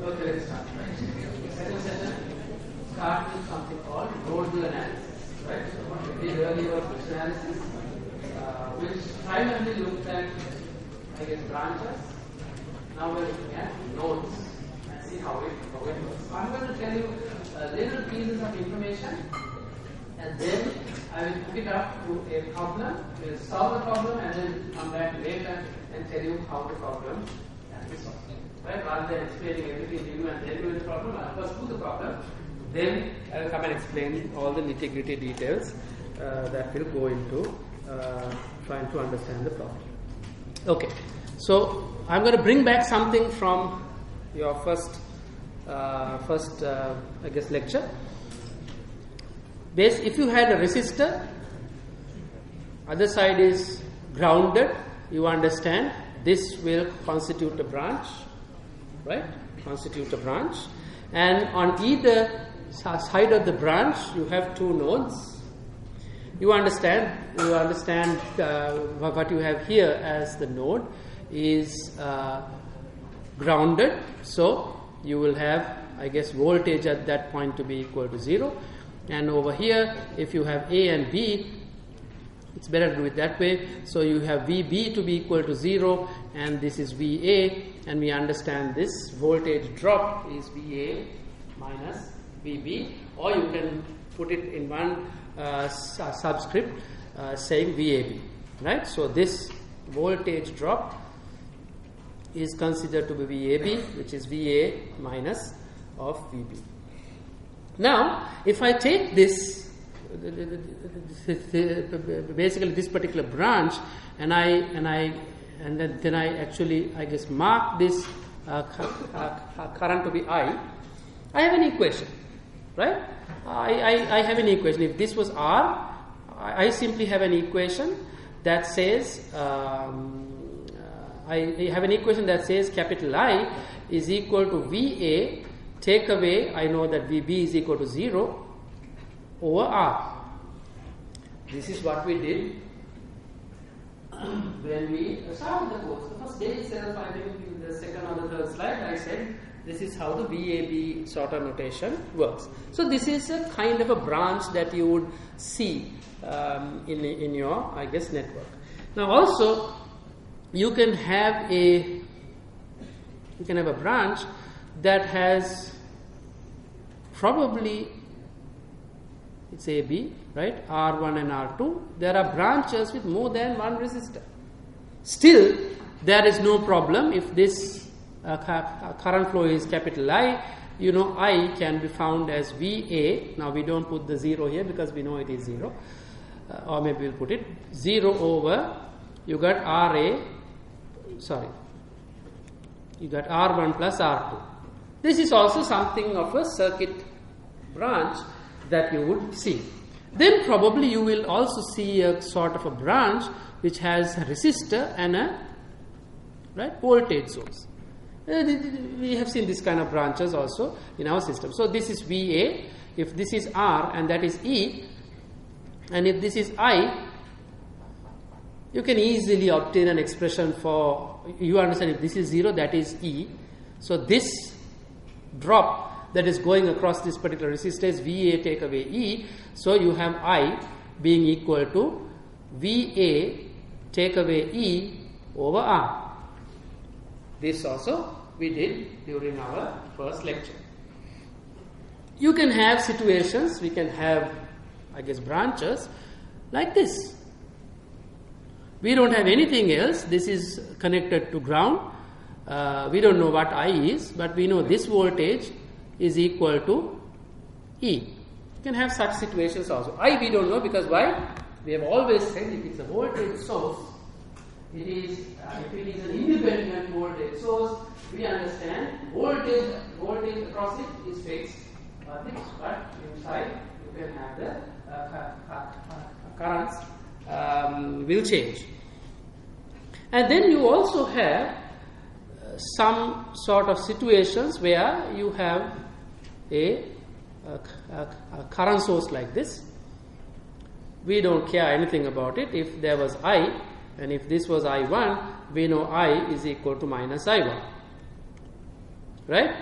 Okay, let's start. Right? Second session start with something called nodal analysis. Right? So what we did earlier was mesh analysis, which primarily looked at, I guess, branches. Now we're looking at nodes and see how it works. So I'm going to tell you little pieces of information, and then I will put it up to a problem. We'll solve the problem and then come back later and tell you how the problem can be solved. Right? Rather than explaining everything to you and then doing the problem, I'll first do the problem. Then I'll come and explain all the nitty-gritty details that will go into trying to understand the problem. Okay, so I'm going to bring back something from your first I guess lecture. If you had a resistor, other side is grounded, you understand this will constitute a branch, right? Constitute a branch, and on either side of the branch you have two nodes. You understand what you have here as the node is grounded, so you will have, I guess, voltage at that point to be equal to 0. And over here, if you have A and B, it's better to do it that way. So you have VB to be equal to 0, and this is VA, and we understand this voltage drop is VA minus VB, or you can put it in one subscript saying VAB, right? So this voltage drop is considered to be VAB, which is VA minus of VB. Now, if I take this, basically this particular branch, and then I actually, I guess, mark this current to be I have an equation, right? I have an equation. If this was R, I simply have an equation that says I have an equation that says capital I is equal to VA. Take away, I know that VB is equal to 0 over R. This is what we did when we started the course. The first day itself, I think in the second or the third slide, I said this is how the VAB sort of notation works. So this is a kind of a branch that you would see in your, I guess, network. Now also, you can have a branch that has probably, it's AB, right? R1 and R2. There are branches with more than one resistor. Still, there is no problem if this current flow is capital I. You know, I can be found as VA. Now we don't put the 0 here because we know it is 0. Or maybe we'll put it 0 over, you got you got R1 plus R2. This is also something of a circuit branch that you would see. Then probably you will also see a sort of a branch which has a resistor and a voltage source. We have seen this kind of branches also in our system. So this is VA, if this is R and that is E, and if this is I, you can easily obtain an expression for, you understand, if this is 0, that is E. So this drop that is going across this particular resistor is VA take away E. So you have I being equal to VA take away E over R. This also we did during our first lecture. You can have situations, we can have, I guess, branches like this. We don't have anything else. This is connected to ground. We don't know what I is, but we know this voltage is equal to E. You can have such situations also. I we don't know because why? We have always said if it's a voltage source, it is if it is an independent voltage source, we understand voltage across it is fixed, but inside you can have the currents will change. And then you also have some sort of situations where you have a current source like this. We don't care anything about it. If there was I and if this was I1, we know I is equal to minus I1. Right?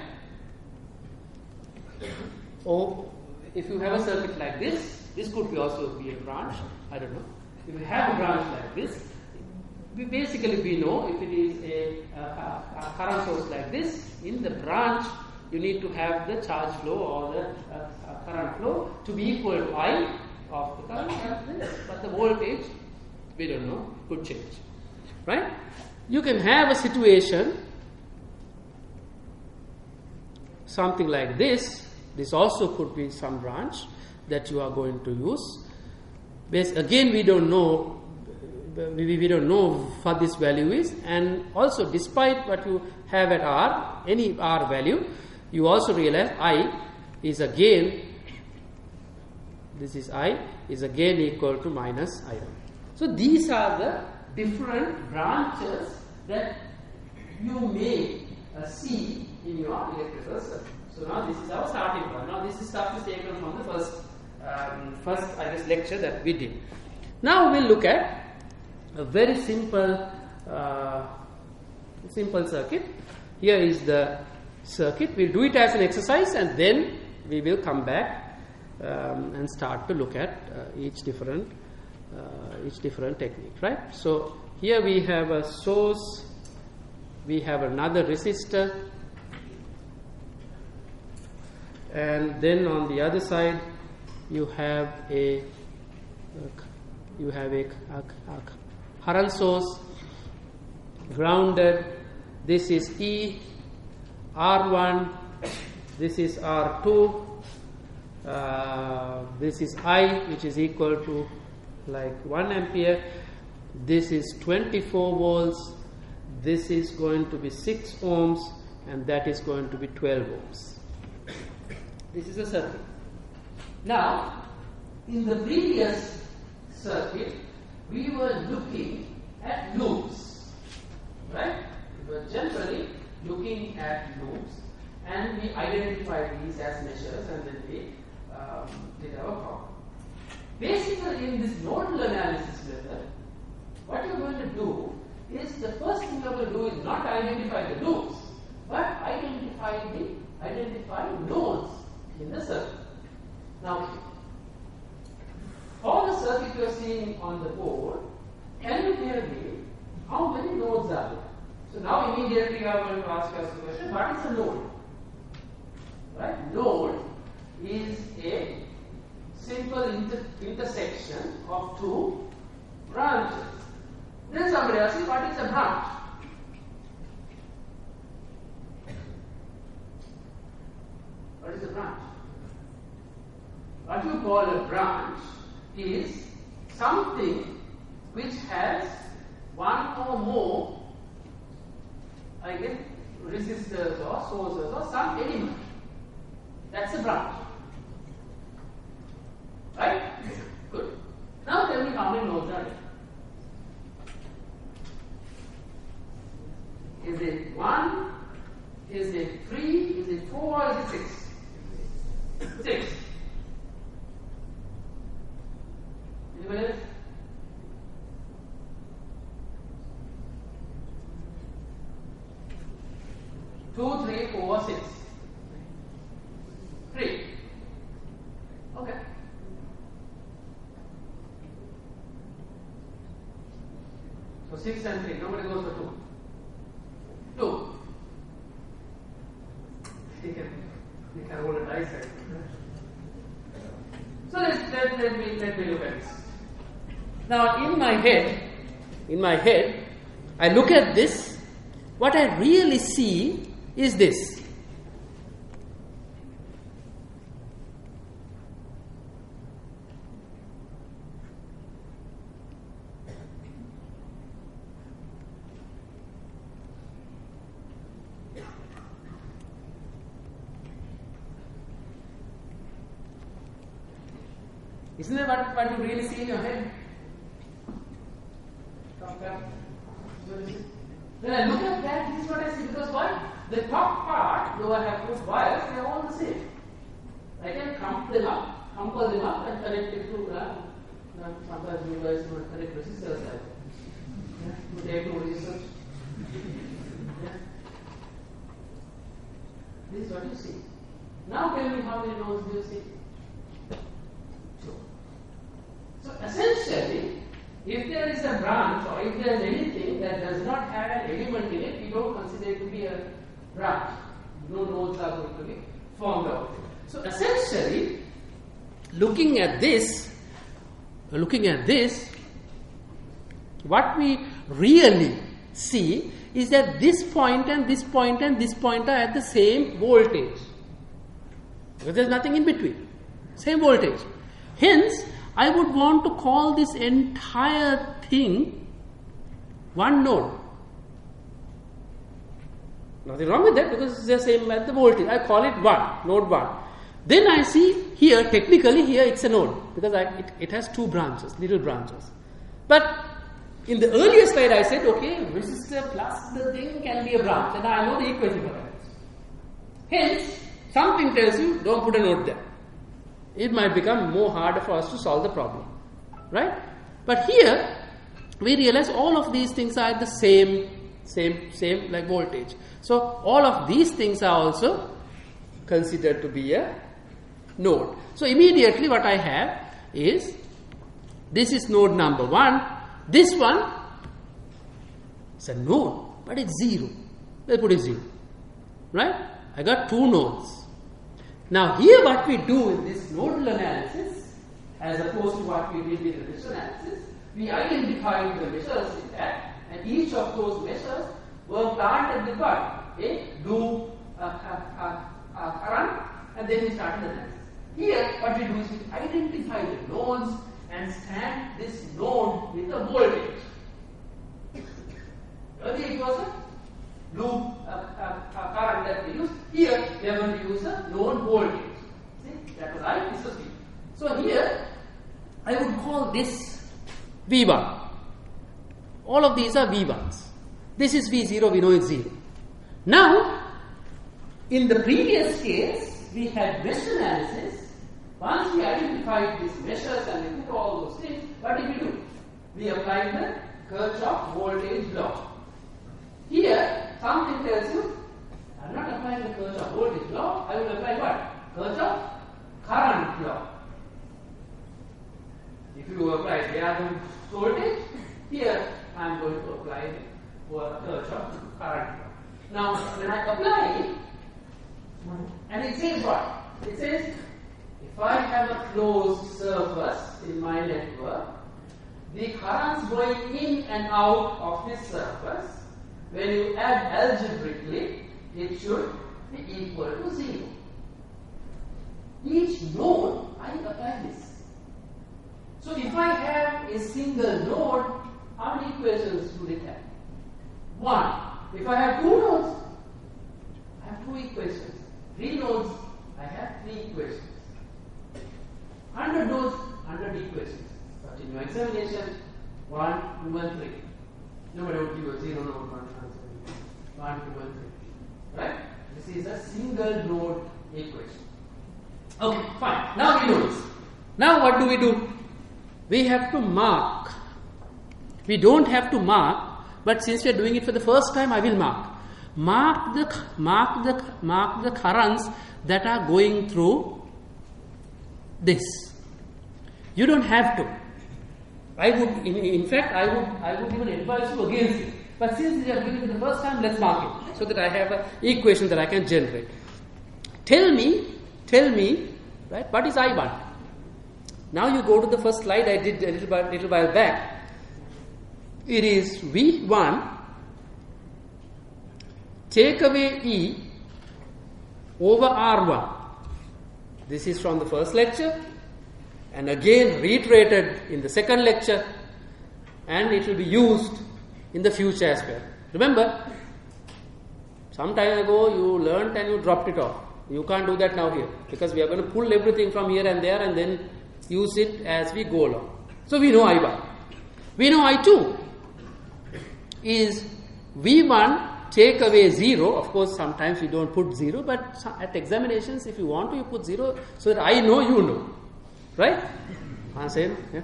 Or if you have a circuit like this could be also be a branch, I don't know. If you have a branch like this, we know if it is a current source like this, in the branch you need to have the charge flow or the current flow to be equal to I of the current like this, but the voltage, we don't know, could change. Right? You can have a situation something like this. This also could be some branch that you are going to use. Again, we don't know. We don't know what this value is, and also despite what you have at R, any R value, you also realize I is again. This is I is again equal to minus I1. So these are the different branches that you may see in your electrical circuit. So now this is our starting point. Now this stuff is taken from the first I guess lecture that we did. Now we'll look at a very simple circuit. Here is the circuit. We'll do it as an exercise, and then we will come back and start to look at each different technique. Right. So here we have a source. We have another resistor, and then on the other side you have a current source grounded. This is E, R1, this is R2, this is I, which is equal to like 1 ampere. This is 24 volts. This is going to be 6 ohms, and that is going to be 12 ohms. This is a circuit. Now, in the previous circuit, we were looking at loops, right? We were generally looking at loops, and we identified these as measures, and then we did our problem. Basically, in this nodal analysis method, what you're going to do is the first thing you're going to do is not identify the loops, but identify nodes in the circuit. Now, for the circuit you are seeing on the board, can you tell me how many nodes are there? So now immediately you are going to ask us the question, what is a node? Right? Node is a simple intersection of two branches. Then somebody asks you, what is a branch? What is a branch? What you call a branch is something which has one or more, I guess, resistors or sources or some element. That's a branch. Right? Good. Now tell me how many nodes are there? Is it 1? Is it 3? Is it 4? Or is it 6? 6. Anybody else? 2, 3, 4, 6. 3. Okay. So 6 and 3. Nobody goes for 2. 2. You can roll a dice. So let me look at this. Now in my head, I look at this. What I really see is this. Isn't that what you really see in your head? When I look at that, this is what I see. Because why? The top part, though I have put wires, they are all the same. I can crumple them up, and connect it to. Sometimes you guys would connect resistors. You take two resistors. This is what you see. Now tell me how many nodes do you see? 2. So essentially, if there is a branch or if there is anything that does not have an element in it, we don't consider it to be a branch. No nodes are going to be formed out of it. So essentially, looking at this, what we really see is that this point and this point and this point are at the same voltage. Because there is nothing in between. Same voltage. Hence, I would want to call this entire thing one node. Nothing wrong with that because it's the same at the voltage. I call it 1, node 1. Then I see here, technically here it's a node because it has 2 branches, little branches. But in the earlier slide I said, okay, resistor plus the thing can be a branch and I know the equation for that. Hence, something tells you don't put a node there. It might become more harder for us to solve the problem. Right? But here, we realize all of these things are at the same like voltage. So, all of these things are also considered to be a node. So, immediately what I have is, this is node number 1. This one is a node, but it's 0. Let's put it 0. Right? I got 2 nodes. Now here what we do in this nodal analysis, as opposed to what we did in the mesh analysis, we identified the measures in that, and each of those measures were planted with what? A loop, current, and then we started the analysis. Here what we do is we identify the nodes and stamp this node with a voltage. Earlier it was a loop current that we use. Here we are going to use a node voltage. See, that was I, this was V. So here I would call this V1. All of these are V1s. This is V0, we know it's 0. Now, in the previous case, we had mesh analysis. Once we identified these measures and we put all those things, what did we do? We applied the Kirchhoff voltage law. Here, something tells you, I am not applying the Kirchhoff voltage law, I will apply what? Kirchhoff current law. If you apply the other voltage, here I am going to apply the Kirchhoff current law. Now, when I apply it, and it says what? It says, if I have a closed surface in my network, the currents going in and out of this surface, when you add algebraically, it should be equal to 0. Each node, I apply this. So if I have a single node, how many equations do it have? 1. If I have 2 nodes, I have 2 equations. 3 nodes, I have 3 equations. 100 nodes, 100 equations. But in your examination, 1, 2, and 3. Nobody would give you a 0 node, 1, 2, and 3. Right? This is a single node equation. Okay, fine. Now we know this. Now what do? We have to mark. We don't have to mark, but since we are doing it for the first time, I will mark. Mark the currents that are going through this. You don't have to. I would, in fact, I would even advise you against it. But since we are doing it the first time, let's mark it so that I have an equation that I can generate. Tell me, right? What is I1? Now you go to the first slide I did a little while back. It is V1. Take away E over R1. This is from the first lecture and again reiterated in the second lecture, and it will be used in the future as well. Remember, some time ago you learnt and you dropped it off. You can't do that now here because we are going to pull everything from here and there and then use it as we go along. So we know I1. We know I2 is V1 take away 0. Of course, sometimes we don't put 0, but at examinations, if you want to, you put 0 so that I know you know. Right? Same? Yeah?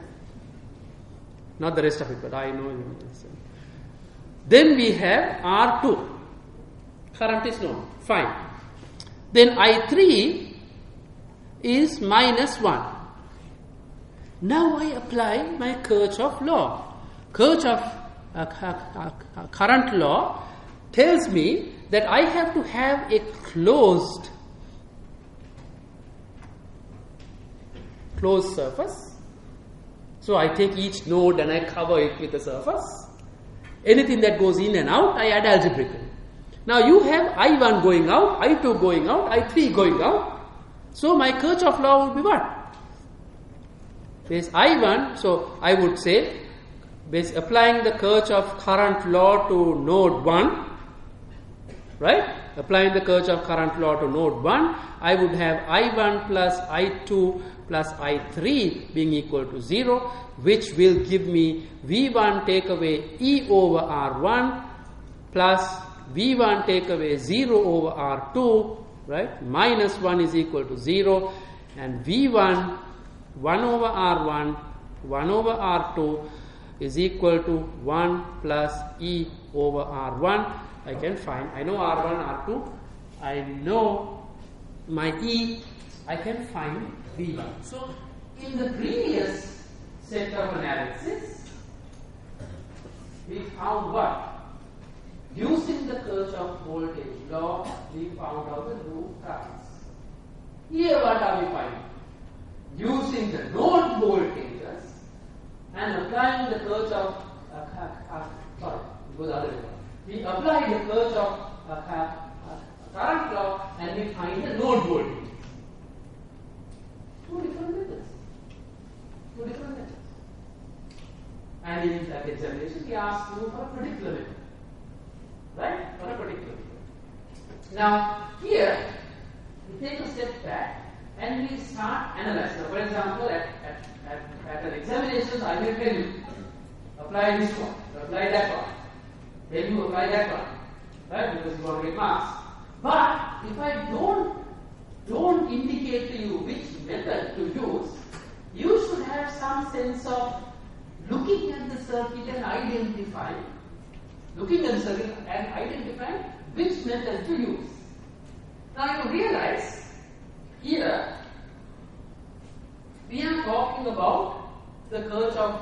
Not the rest of it, but I know you know. Then we have R2. Current is known. Fine. Then I3 is minus 1. Now I apply my Kirchhoff law. Kirchhoff current law tells me that I have to have a closed surface. So I take each node and I cover it with a surface. Anything that goes in and out, I add algebraically. Now you have I1 going out, I2 going out, I3 going out. So my Kirchhoff law would be what? There's I1, so I would say, applying the Kirchhoff current law to node 1, right? Applying the Kirchhoff current law to node 1, I would have I1 plus I2 plus I3 being equal to 0, which will give me V1 take away E over R1 plus V1 take away 0 over R2, right? Minus 1 is equal to 0, and V1 1 over R1 1 over R2 is equal to 1 plus E over R1. I can find, I know R1, R2, I know my E, I can find V1. So in the previous set of analysis, we found what? Using the Kirchhoff voltage law, we found out the loop currents. Here what are we finding? Using the node voltages and applying the Kirchhoff, we apply the Kirchhoff current law and we find the node voltage. Two different methods. And in that examination, we ask you for a particular method. Right? For a particular method. Now, here, we take a step back and we start analyzing. So, for example, at an examination, I will tell you, apply this one, apply that one. Then you apply that one. Right? Because you want to get marks. But if I don't indicate to you which method to use, you should have some sense of looking at the circuit and identifying which method to use. Now you realize here we are talking about the Kirchhoff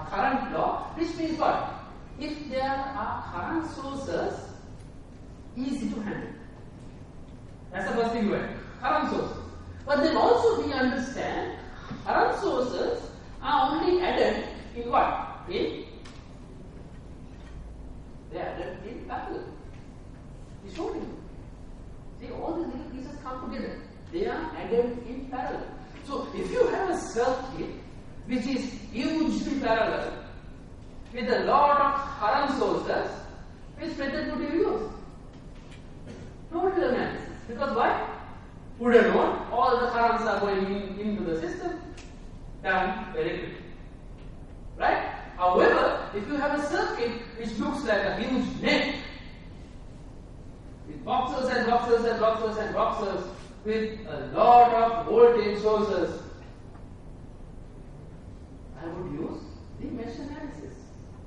current law, which means what? If there are current sources, easy to handle. That's the first thing you have. Current sources. But then also we understand current sources are only added in what? They are added in parallel. We showed you. See, all these little pieces come together. They are added in parallel. So if you have a circuit which is hugely parallel with a lot of current sources, which method would you use? Nodal analysis. Because why? Would have known all the currents are going into the system. Done very quickly. Right? However, if you have a circuit which looks like a huge net with boxes and boxes and boxes and boxes with a lot of voltage sources, I would use the mesh analysis.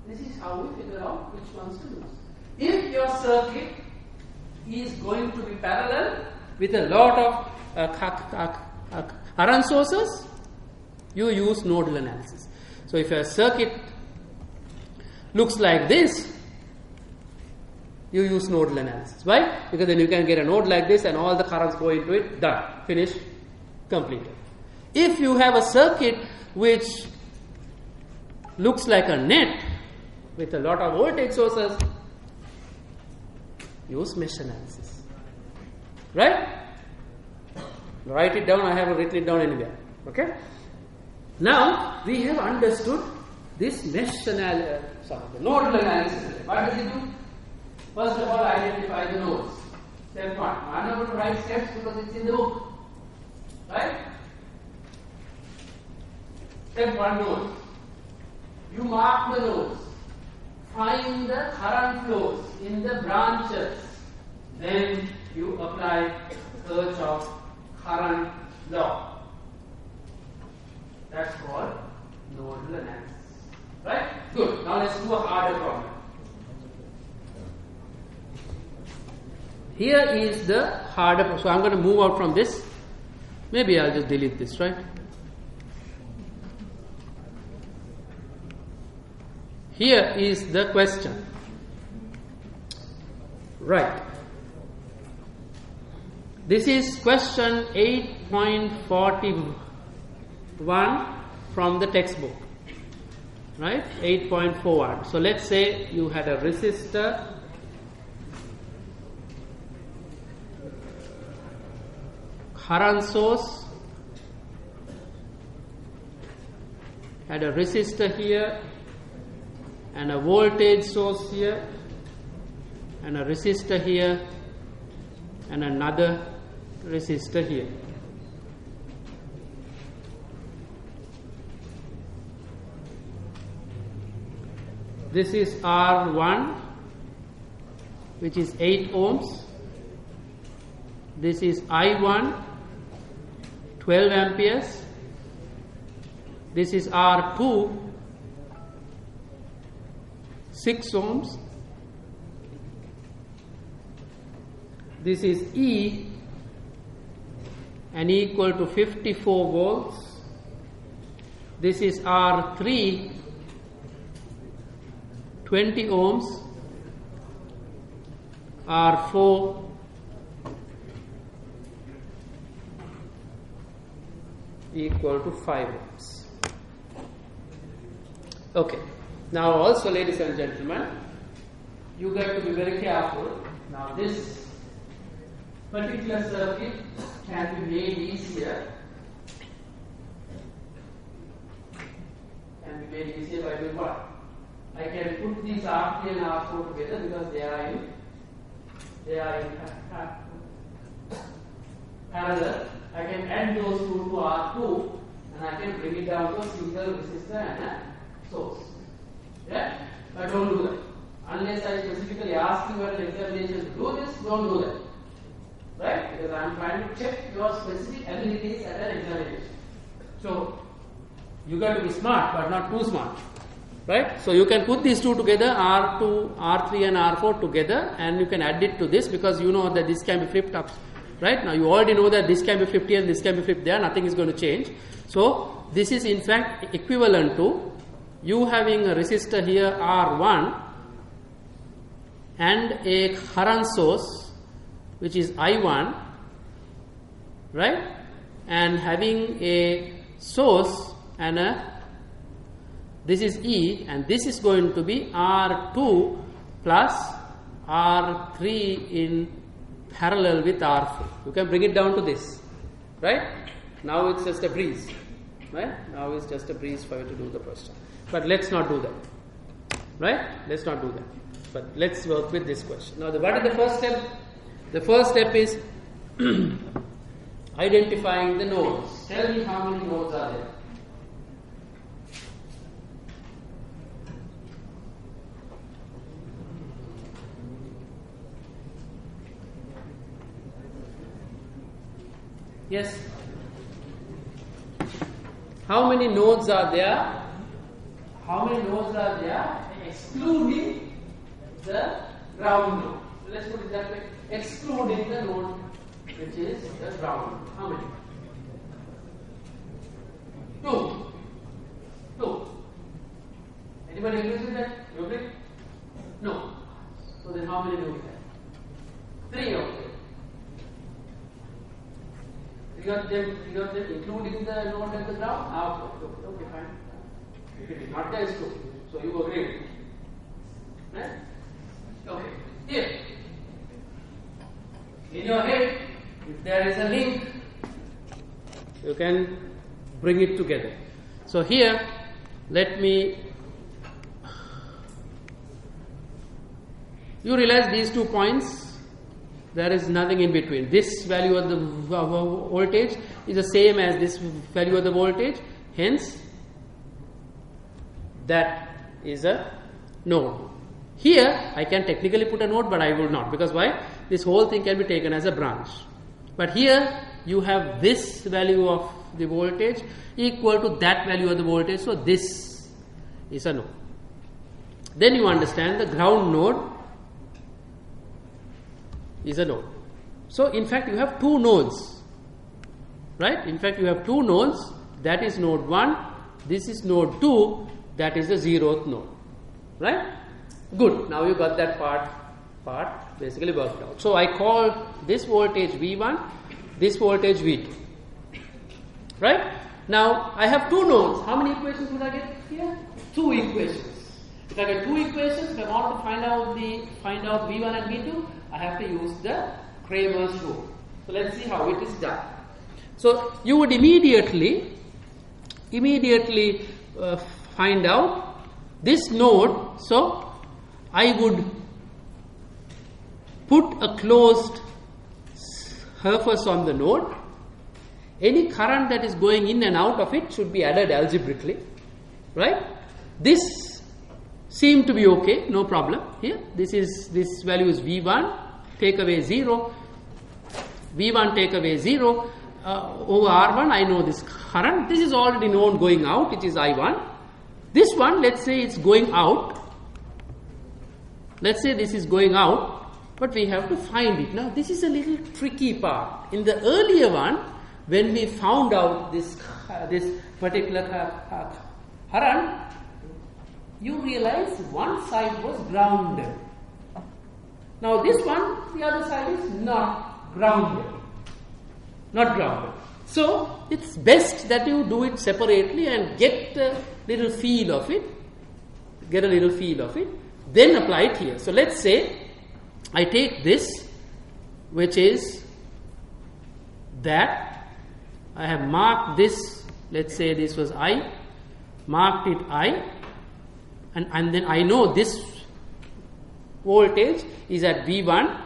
This is how we figure out which ones to use. If your circuit is going to be parallel with a lot of current sources, you use nodal analysis. So if your circuit looks like this, you use nodal analysis. Why? Because then you can get a node like this and all the currents go into it, done, finished, completed. If you have a circuit which looks like a net with a lot of voltage sources, use mesh analysis. Right? Write it down, I haven't written it down anywhere. Okay? Now, we have understood this mesh analysis, the nodal analysis. What does it do? First of all, identify the nodes. Step 1. I'm not going to write steps because it's in the book. Right? Step 1, nodes. You mark the nodes. Find the current flows in the branches. Then you apply Kirchhoff current law. That's called nodal analysis. Right? Good. Now let's do a harder problem. Here is the harder problem. So I'm going to move out from this Maybe I'll just delete this, right? Here is the question. Right. This is question 8.41 from the textbook. Right? 8.41. So let's say you had a resistor current source, had a resistor here, and a voltage source here, and a resistor here, and another resistor here. This is R1, which is 8 ohms. This is I1, 12 amperes. This is R2, 6 ohms. This is E, and equal to 54 volts. This is R3, 20 ohms. R4, equal to 5 ohms. Okay. Now also, ladies and gentlemen, you got to be very careful. Now this particular circuit can be made easier. Can be made easier by doing what? I can put these R3 and R4 together because they are in parallel. I can add those two to R2 and I can bring it down to a single resistor and a source. Yeah? But don't do that. Unless I specifically ask you at an examination to do this, don't do that. Right? Because I am trying to check your specific abilities at an examination. So, you got to be smart but not too smart. Right? So, you can put these two together, R2, R3 and R4 together, and you can add it to this because you know that this can be flipped up. Right? Now, you already know that this can be flipped here and this can be flipped there, nothing is going to change. So, this is in fact equivalent to you having a resistor here R1 and a current source which is I1, right, and having a source and this is E, and this is going to be R2 plus R3 in parallel with R4. You can bring it down to this, right? Now it's just a breeze, right? Now it's just a breeze for you to do the question. But let's not do that, right? Let's not do that. But let's work with this question. Now, what is the first step? The first step is identifying the nodes. Tell me how many nodes are there. Yes? How many nodes are there? How many nodes are there excluding the ground node? Let's put it that way. Excluding the node which is the ground. How many? Two. Anybody agree with that? You agree? No. So then how many do we have? 3, okay. You got them including the node and the ground? Okay, fine. If it is not there, it's 2. So you agree. Right? Okay. Here. In your head, if there is a link, you can bring it together. So here, let me. You realize these 2 points, there is nothing in between. This value of the voltage is the same as this value of the voltage. Hence, that is a node. Here, I can technically put a node, but I will not. Because why? This whole thing can be taken as a branch. But here, you have this value of the voltage equal to that value of the voltage. So, this is a node. Then you understand the ground node is a node. So, in fact, you have 2 nodes. right? In fact, you have two nodes, that is node 1, this is node 2, that is the 0th node, right? Good, now you got that part basically worked out. So I call this voltage V1, this voltage V2, right? Now I have two nodes. How many equations would I get here? 2 equations. If I get 2 equations, if I want to find out V1 and V2, I have to use the Cramer's rule. So let's see how it is done. So you would immediately find out this node. So I would put a closed surface on the node. Any current that is going in and out of it should be added algebraically, right? This seemed to be okay, no problem here. This value is V1, take away 0. V1 take away 0 over R1. I know this current. This is already known going out, it is I1. This one, let's say it's going out. Let's say this is going out, but we have to find it. Now this is a little tricky part. In the earlier one, when we found out this particular current, you realize one side was grounded. Now this one, the other side is not grounded. So it's best that you do it separately and get a little feel of it. Then apply it here. So let's say I take this, which is that. I have marked this, let's say this was I, marked it I, and then I know this voltage is at V1,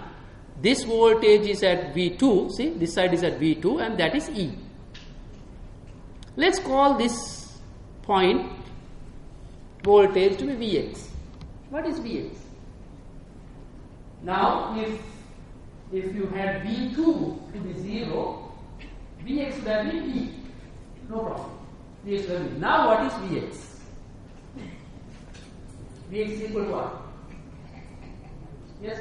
this voltage is at V2, see this side is at V2 and that is E. Let's call this point voltage to be Vx. What is Vx? Now if you had V2 to be 0, Vx would have been E. No problem. Vx would have been. Now what is Vx? Vx is equal to what? Yes?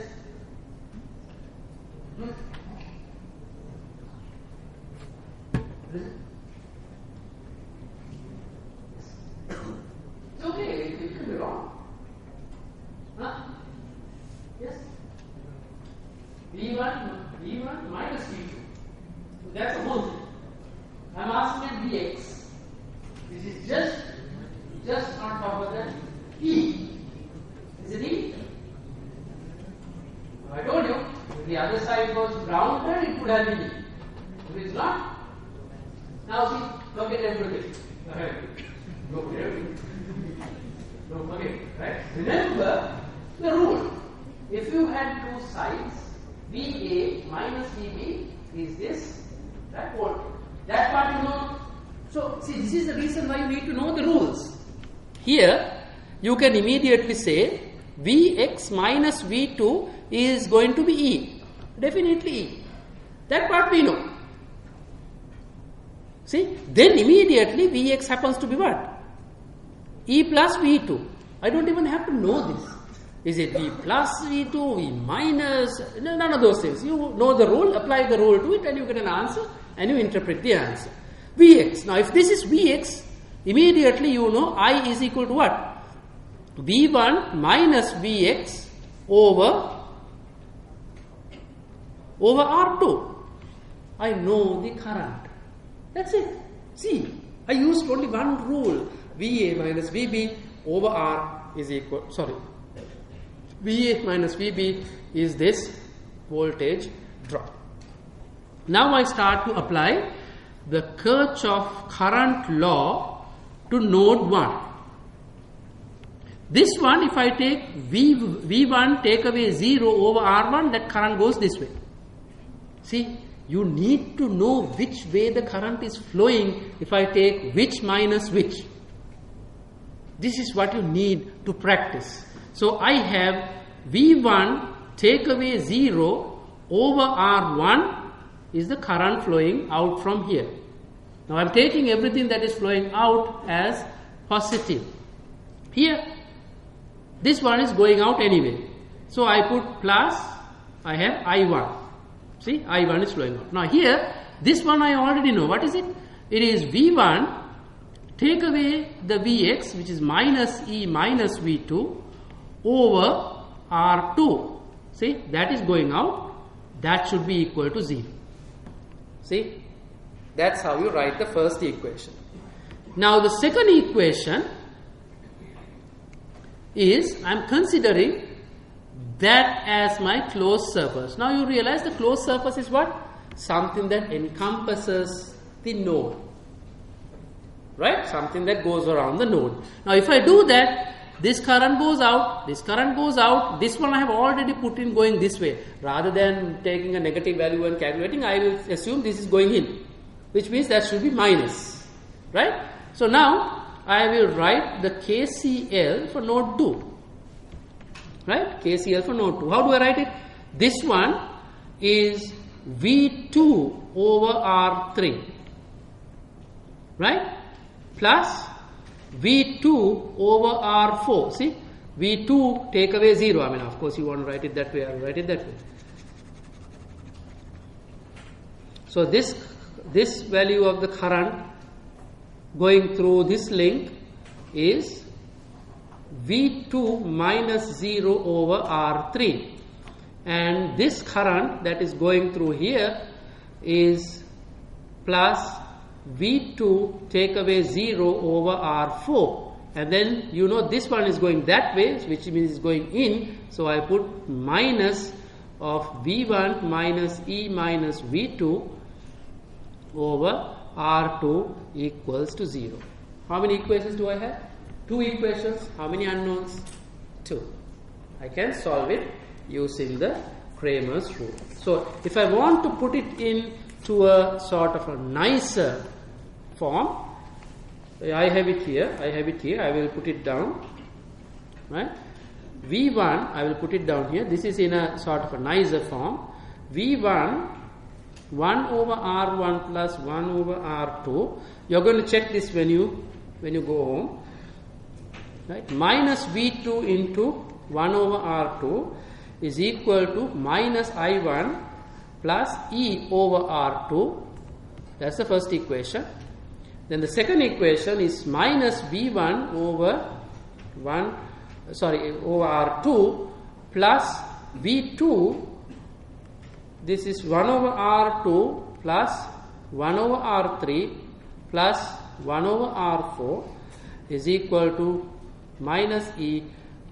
It's okay, it could be wrong. Huh? Yes? V1 minus V2. That's the whole thing. I'm asking at Vx. This is just on top of that E. Is it E? I told you, if the other side was grounded, it would have been E. If it's not, now see, look at everything. Look at everything. Don't forget, right? Remember the rule. If you had two sides, VA minus VB is this. That voltage. That part you know. So, see, this is the reason why you need to know the rules. Here, you can immediately say Vx minus V2 is going to be E. Definitely E. That part we know. See, then immediately Vx happens to be what? E plus V2. I don't even have to know this. Is it V plus V2, V minus? None of those things. You know the rule, apply the rule to it, and you get an answer, and you interpret the answer. Vx. Now, if this is Vx, immediately you know I is equal to what? V1 minus Vx over R2. I know the current. That's it. See, I used only one rule. VA minus VB over R is equal, VA minus VB is this voltage drop. Now I start to apply the Kirchhoff current law to node 1. This one, if I take V1 take away 0 over R1, that current goes this way. See, you need to know which way the current is flowing if I take which minus which. This is what you need to practice. So I have V1 take away 0 over R1 is the current flowing out from here. Now I am taking everything that is flowing out as positive. Here, this one is going out anyway. So I put plus, I have I1. See, I1 is flowing out. Now here, this one I already know. What is it? It is V1, take away the Vx, which is minus E minus V2 over R2. See, that is going out. That should be equal to 0. See, that's how you write the first equation. Now the second equation is, I am considering that as my closed surface. Now you realize the closed surface is what? Something that encompasses the node. Right? Something that goes around the node. Now if I do that, this current goes out, this current goes out, this one I have already put in going this way. Rather than taking a negative value and calculating, I will assume this is going in, which means that should be minus. Right? So now I will write the KCL for node 2. Right? KCL for node 2. How do I write it? This one is V2 over R3. Right? Plus V2 over R4. See? V2 take away 0. I mean, of course, you want to write it that way. I will write it that way. So this value of the current going through this link is V2 minus 0 over R3, and this current that is going through here is plus V2 take away 0 over R4, and then you know this one is going that way, which means it's going in, so I put minus of V1 minus E minus V2 over R2 equals to 0. How many equations do I have? 2 equations. How many unknowns? 2. I can solve it using the Cramer's rule. So if I want to put it into a sort of a nicer form, I have it here. I will put it down. Right? V1, I will put it down here. This is in a sort of a nicer form. V1 1 over R1 plus 1 over R2. You're going to check this when you go home. Right? Minus V2 into 1 over R2 is equal to minus I1 plus E over R2. That's the first equation. Then the second equation is minus V1 over R2 plus V2. This is 1 over R2 plus 1 over R3 plus 1 over R4 is equal to minus E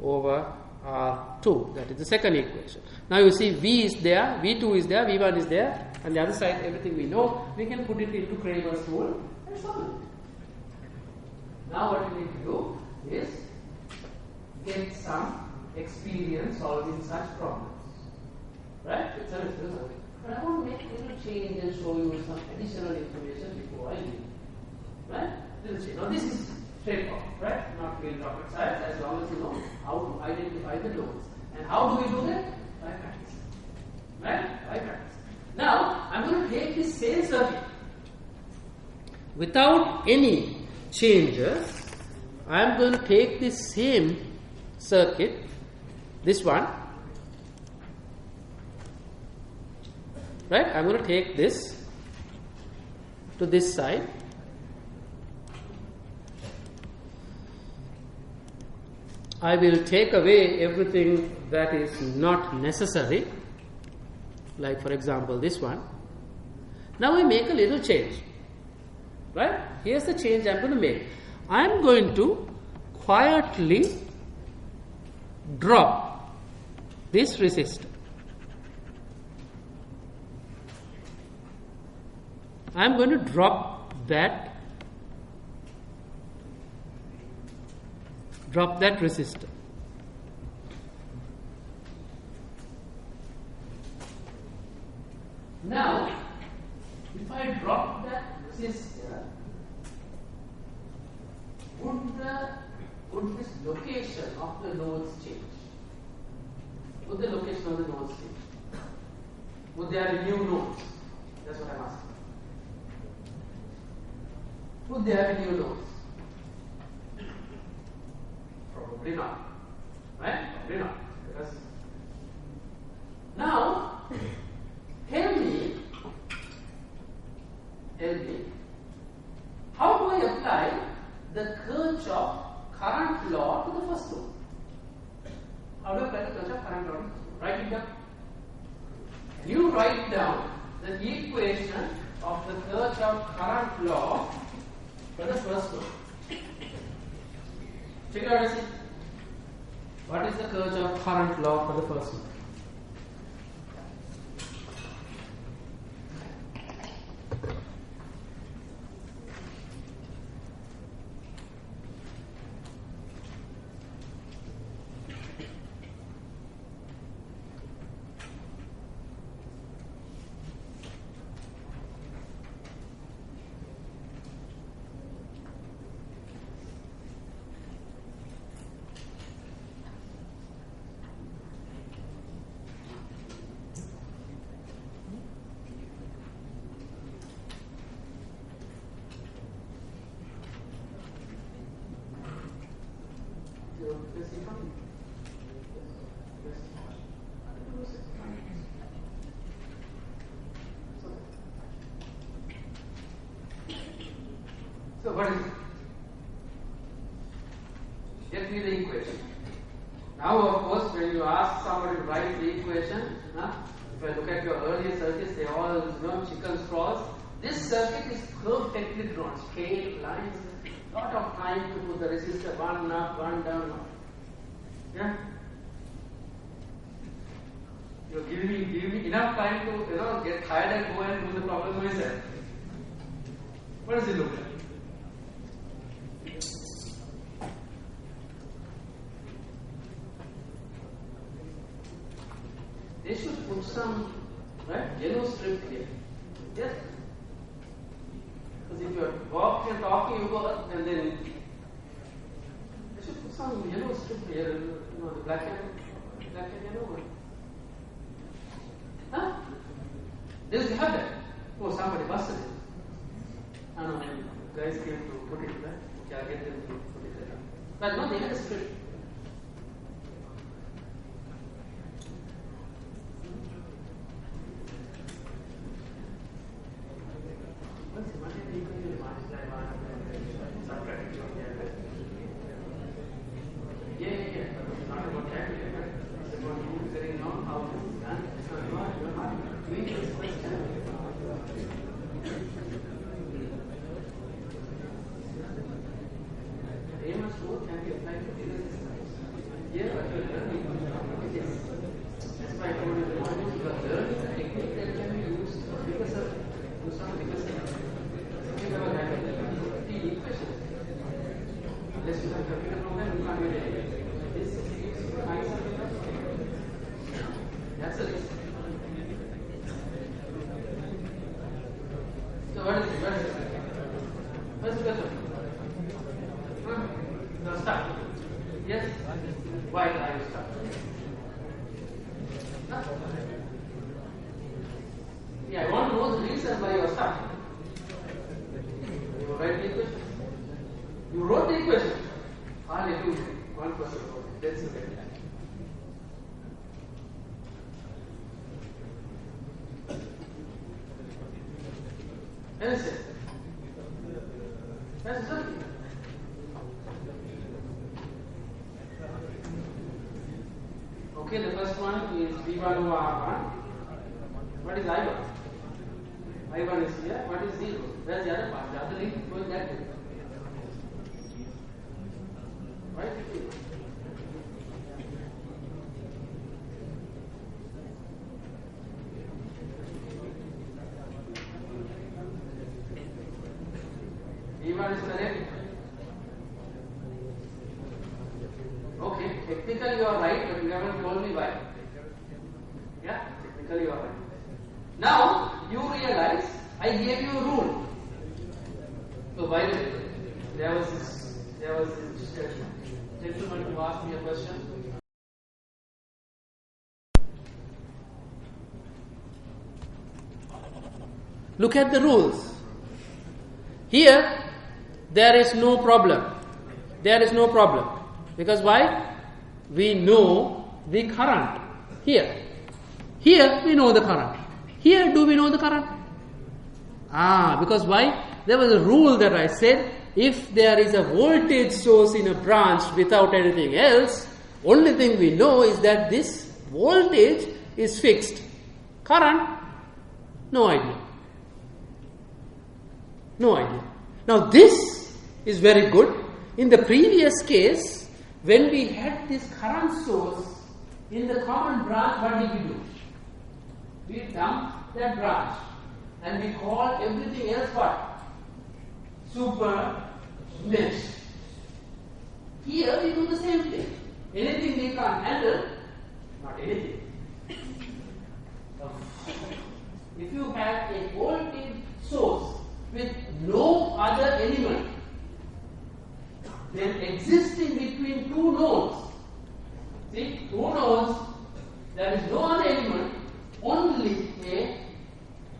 over R2. That is the second equation. Now you see V is there, V2 is there, V1 is there, and the other side everything we know. We can put it into Cramer's rule and solve it. Now what we need to do is get some experience solving such problems. Right? But I want to make a little change and show you some additional information before I leave. Right? Now this is straightforward, right? Not really rocket science, as long as you know how to identify the nodes. And how do we do that? By practice. Right? By practice. Now, I'm going to take this same circuit without any changes. I'm going to take this same circuit, this one. Right? I'm going to take this to this side. I will take away everything that is not necessary, like for example this one. Now I make a little change. Right? Here's the change I'm going to make. I'm going to quietly drop this resistor. I'm going to drop that resistor. Now, if I drop that resistor, would this location of the nodes change? Would the location of the nodes change? Would there be new nodes? That's what I'm asking. Would there be new nodes? Probably not. Right? Probably not. Because now, tell me LB. How do I apply the Kirchhoff current law to the first one? How do I apply the Kirchhoff current law? Write it down. You write down the equation of the Kirchhoff current law for the first one. Check it out and see. What is the Kirchhoff current law for the first one? So what is it? Get me the equation. Now of course when you ask somebody to write the equation, if I look at your earlier circuits, they all chicken straws. This circuit is perfectly drawn, scale, lines, lot of time to put the resistor one up, one down. Yeah? You're giving me enough time to get tired and go and do the problem myself. What does it look like? They should put some yellow strip here. Yes? Because if you're walking and talking, you go up and then they should put some yellow strip here, the black and yellow one. Huh? They used to have that. Oh, somebody busted it. I don't know, guys came to put it there. Okay, I'll get them to put it there. But no, they had a strip. Okay, the first one is V1 over R1. What is I1? I1 is here. What is 0? Where's the other part? The other link going that way. Right? V1 is correct. Okay, technically you are right, but you haven't told me why. Yeah, technically you are right. Now, you realize I gave you a rule. So, by the way, there was this gentleman who asked me a question. Look at the rules. Here, there is no problem. There is no problem. Because why? We know the current. Here we know the current. Here, do we know the current? Because why? There was a rule that I said, if there is a voltage source in a branch without anything else, only thing we know is that this voltage is fixed. Current, no idea. No idea. Now this is very good. In the previous case, when we had this current source in the common branch, what did we do? We dumped that branch and we call everything else what? Super mesh. Here we do the same thing. Anything we can't handle, not anything. If you have a voltage source with no other element, then existing between two nodes, see, two nodes, there is no other element, only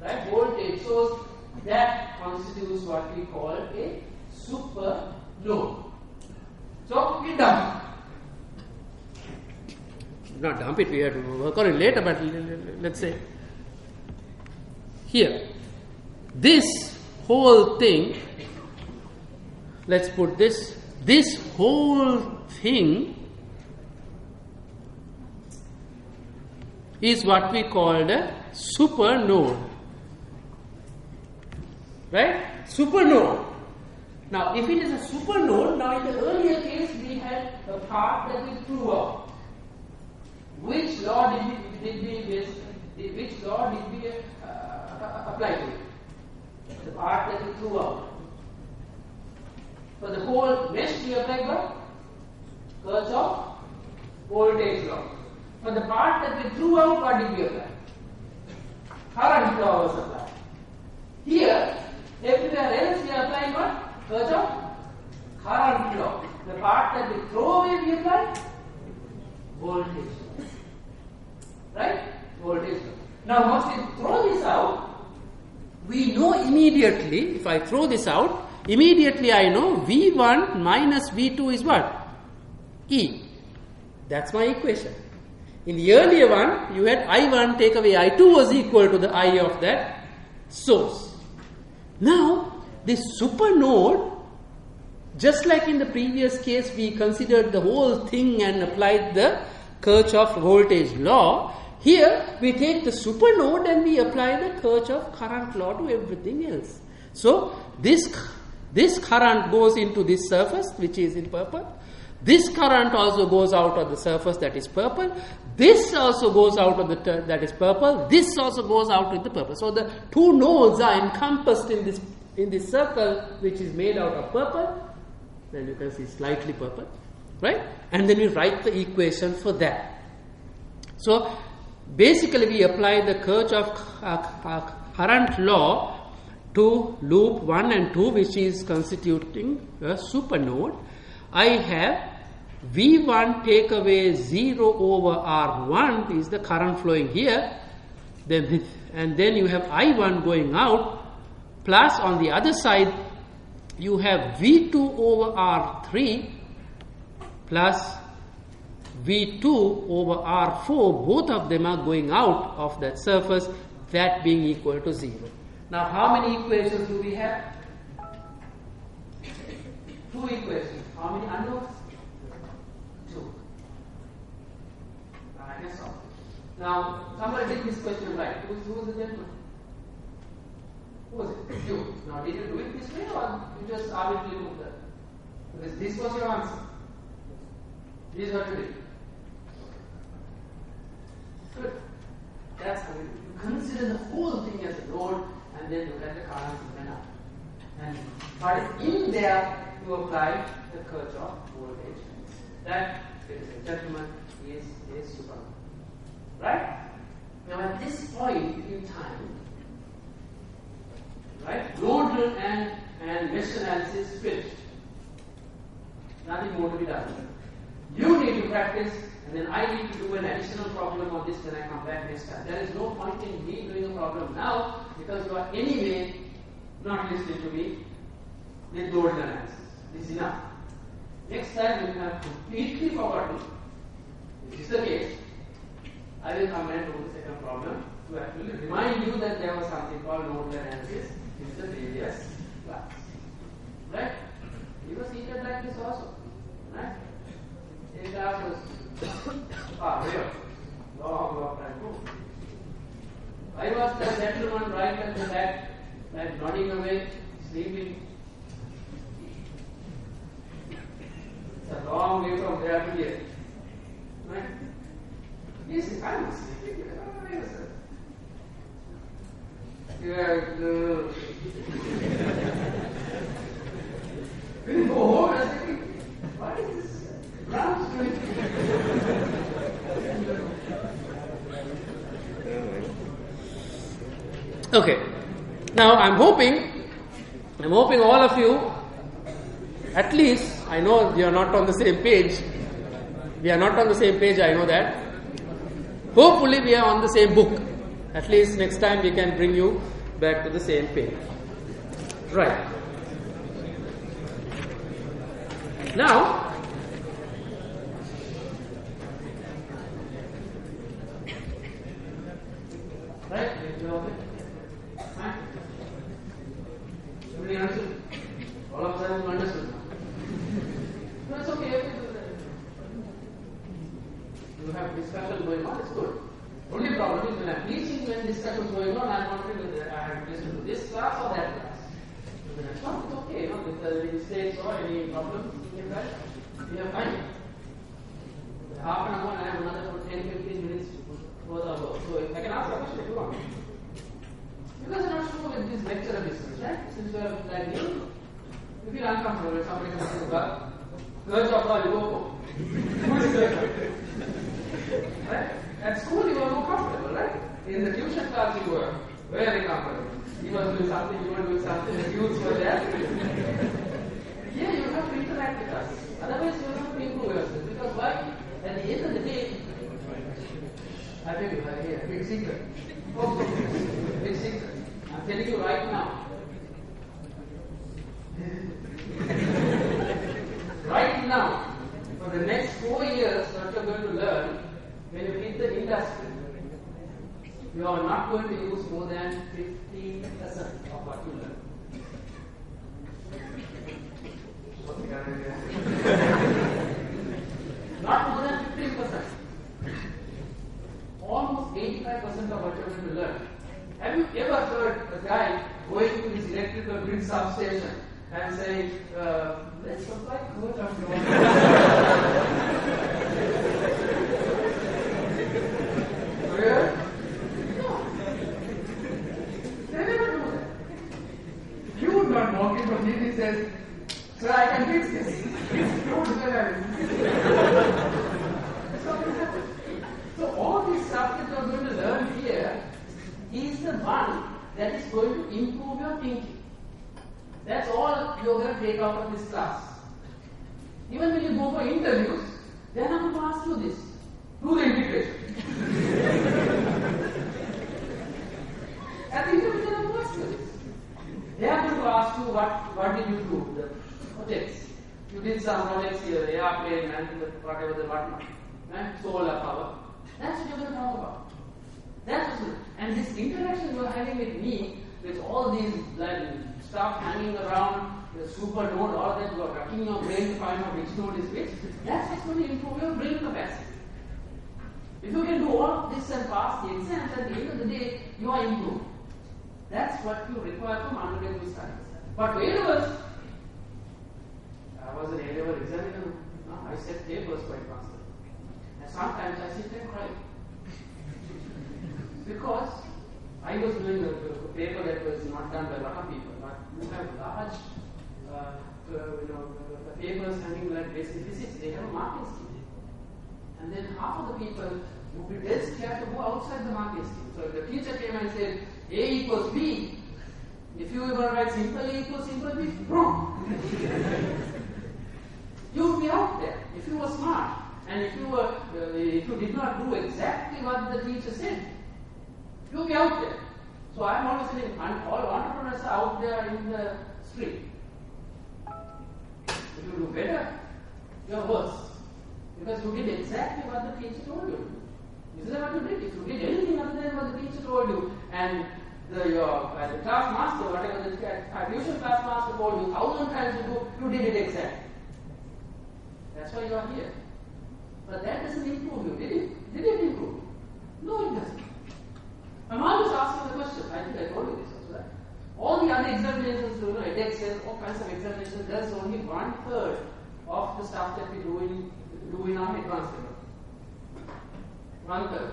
a voltage source, that constitutes what we call a super node. So we dump. Not dump it, we have to work on it later, but let's say here, this whole thing, let's put this whole thing is what we called a super node. Right? Super node. Now, if it is a super node, now in the earlier case we had a part that we threw out. Which law did we apply to it? The part that we threw out. For the whole mesh we applied what? Kirchhoff voltage law. For the part that we threw out, what did we apply? Current law was applied. Here, everywhere else we are applying what? Kirchhoff current law. The part that we throw away we apply voltage law. Right? Voltage law. Now once we throw this out, we know immediately, if I throw this out, immediately I know V1 minus V2 is what? E. That's my equation. In the earlier one, you had I1 take away I2 was equal to the I of that source. Now, this super node, just like in the previous case, we considered the whole thing and applied the Kirchhoff voltage law. Here, we take the super node and we apply the Kirchhoff current law to everything else. So, this current goes into this surface, which is in purple. This current also goes out of the surface, that is purple. This also goes out of the that is purple. This also goes out with the purple. So the two nodes are encompassed in this circle, which is made out of purple. Then you can see slightly purple, right? And then we write the equation for that. So basically, we apply the Kirchhoff current law to loop 1 and 2, which is constituting a super node. I have V1 take away 0 over R1 is the current flowing here. And then you have I1 going out, plus on the other side you have V2 over R3 plus V2 over R4. Both of them are going out of that surface, that being equal to 0. Now how many equations do we have? 2 equations. How many unknowns? 2. I can solve it. Now, somebody did this question right. Who was the gentleman? Who was it? You. Now, did you do it this way or you just arbitrarily put that? Because this was your answer. This is what you did. Good. That's how you consider the whole thing as a node and then look at the currents in and out. But in there, you apply the Kirchhoff voltage. That, ladies and gentlemen, is a super node. Right? Now at this point in time, right, nodal and mesh analysis is finished. Nothing more to be done. You need to practice, and then I need to do an additional problem on this when I come back next time. There is no point in me doing a problem now because you are anyway not listening to me with nodal analysis. This is enough. Next time, when I have completely forgotten, which is the case, I will come and do the second problem to actually remind you that there was something called nodal analysis in like nodding away, sleeping. It's a long way from there to here. Right? Yes, I'm sleeping. Yes, sir. You are good. When you go home, I was thinking, what is this branch doing? Okay. Now I'm hoping all of you, at least, I know you are not on the same page. We are not on the same page, I know that. Hopefully we are on the same book. At least next time we can bring you back to the same page. Right. Now, right? Everybody understood? All of them understood. No, it's okay. You have discussion going on, it's good. Only problem is when I'm teaching, when discussion is going on, I'm not really I have to listen to this class or that class. When I stop, it's okay, if there are any mistakes or any problems, we have time. Half an hour, I have another 10-15 minutes to go the work. So I can ask a question if you want. You guys are not sure with this lecture business, right? Since you are like me, you feel uncomfortable if somebody comes to the bar. Girls of all, you go home. Right? At school you were more comfortable, right? In the tuition class you were very comfortable. He was doing something, you were doing something, the youths were there. Here you have to interact with us. Otherwise you have to improve yourself. Because why? At the end of the day, I tell you, a big secret. Big secret. I'm telling you right now. Right now, for the next 4 years, what you're going to learn, when you hit the industry, you are not going to use more than 50% of what you learn. Not more than 15%. Almost 85% of what you're going to learn. Have you ever heard a guy going to his electrical grid substation and saying, let's supply current of your Where? No. They never do that. You would not walk in from here and says, sir, I can fix this. You would say that. That's not going to happen. So all this stuff that you are going to learn here is the one that is going to improve your thinking. That's all you are going to take out of this class. Even when you go for interviews, they are not going to ask you this. Do the integration. At the interview, they are not going to ask you this. They are going to ask you what did you do, the projects. You did some projects here, airplane and whatever the whatnot, right? Solar power. That's what you're going to talk about. That's what, and this interaction you're having with me, with all these stuff hanging around, the super node, all that, you're racking your brain to find out which node is which, that's what's going to improve your brain capacity. If you can do all of this and pass the exams, at the end of the day, you are improved. That's what you require from undergraduate studies. But A-levels, I was an A-level examiner, I set papers quite fast. And sometimes I sit and cry. Because I was doing a paper that was not done by a lot of people, but you have large papers hanging like basic physics, they have a marking scheme. And then half of the people would be dead scared to go outside the marking scheme. So if the teacher came and said A equals B, if you were to write simple A equals simple B, wrong. You would be out there if you were smart. And if you did not do exactly what the teacher said, you'll be out there. So I'm always saying, all entrepreneurs are out there in the street. If you do better, you're worse. Because you did exactly what the teacher told you to do. This is what you did. If you did anything other than what the teacher told you, and the class master, whatever the tuition class master told you 1,000 times you did it exactly. That's why you are here. But that doesn't improve you, did it? Did it improve you? No, it doesn't. My mom is asking the question. I think I told you this also, right? All the other examinations, edX, all kinds of examinations, there's only 1/3 of the stuff that we do in our advanced level. 1/3.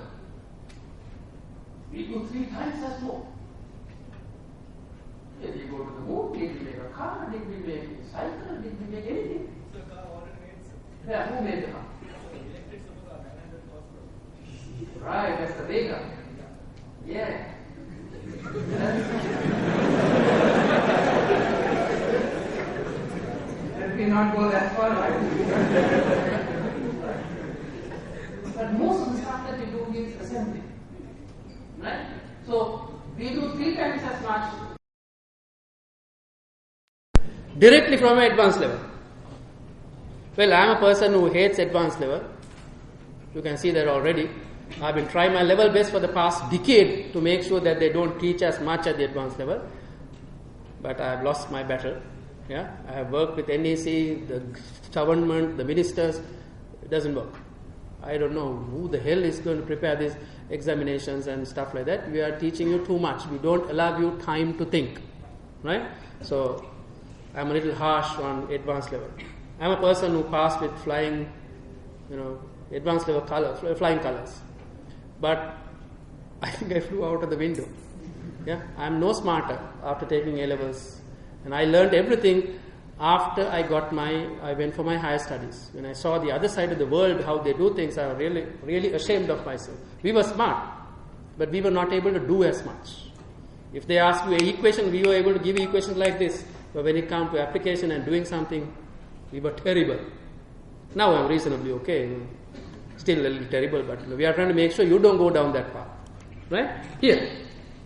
We do 3 times as more. Did we go to the moon? Did we make a car? Did we make a cycle? Did we make anything? The car already made, sir. Yeah, who made the car? Electric super car, 900 horsepower. Right, that's the Vega. Yeah. Let me not go that far, right? But most of the stuff that we do is assembly. Right? So, we do 3 times as much directly from an advanced level. Well, I am a person who hates advanced level. You can see that already. I've been trying my level best for the past decade to make sure that they don't teach as much at the advanced level. But I have lost my battle. Yeah, I have worked with NEC, the government, the ministers. It doesn't work. I don't know who the hell is going to prepare these examinations and stuff like that. We are teaching you too much. We don't allow you time to think. Right? So, I'm a little harsh on advanced level. I'm a person who passed with flying, advanced level flying colors. But I think I flew out of the window. Yeah, I'm no smarter after taking A-levels. And I learned everything after I went for my higher studies. When I saw the other side of the world, how they do things, I was really, really ashamed of myself. We were smart, but we were not able to do as much. If they asked you an equation, we were able to give equations like this. But when it comes to application and doing something, we were terrible. Now I'm reasonably okay. Still a little terrible, but we are trying to make sure you don't go down that path. Right? Here,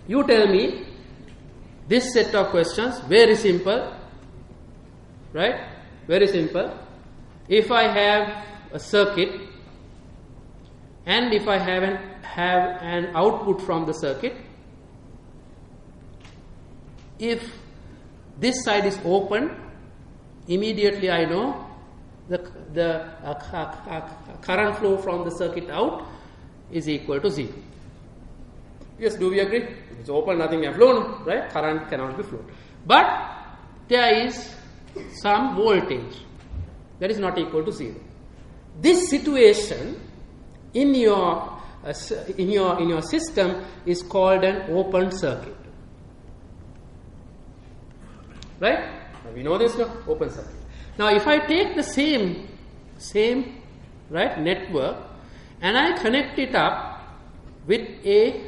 you tell me this set of questions, very simple. Right? Very simple. If I have a circuit and if I have an output from the circuit, if this side is open, immediately I know the current flow from the circuit out is equal to 0. Yes, do we agree? If it's open, nothing has flown, right? Current cannot be flown. But there is some voltage that is not equal to 0. This situation in your system is called an open circuit. Right? Now we know this now, open circuit. Now if I take the same right network and I connect it up with a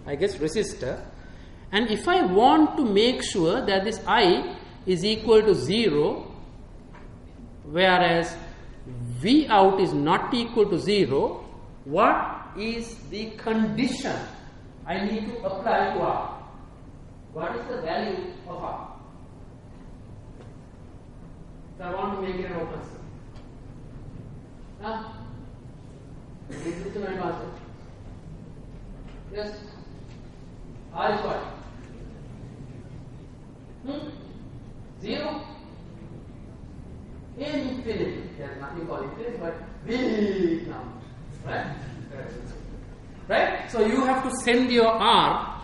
resistor, and if I want to make sure that this I is equal to 0, whereas V out is not equal to 0, what is the condition I need to apply to R? What is the value of R? So I want to make it an open circuit. Now, this is my answer. Yes. R is what? 0? Infinity. There is nothing called infinity, but big number. Right? Right? So you have to send your R.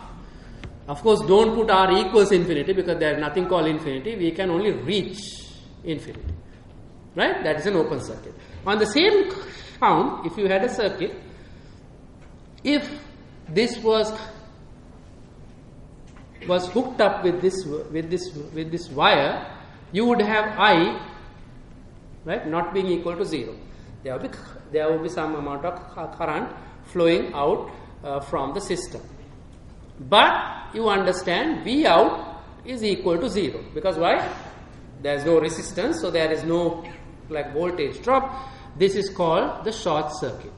Of course, don't put R equals infinity because there is nothing called infinity. We can only reach infinity. Right? That is an open circuit. On the same count, if you had a circuit, if this was hooked up with this wire, you would have I, right, not being equal to 0. There will be some amount of current flowing out from the system. But you understand V out is equal to 0 because why? There is no resistance, so there is no voltage drop. This is called the short circuit.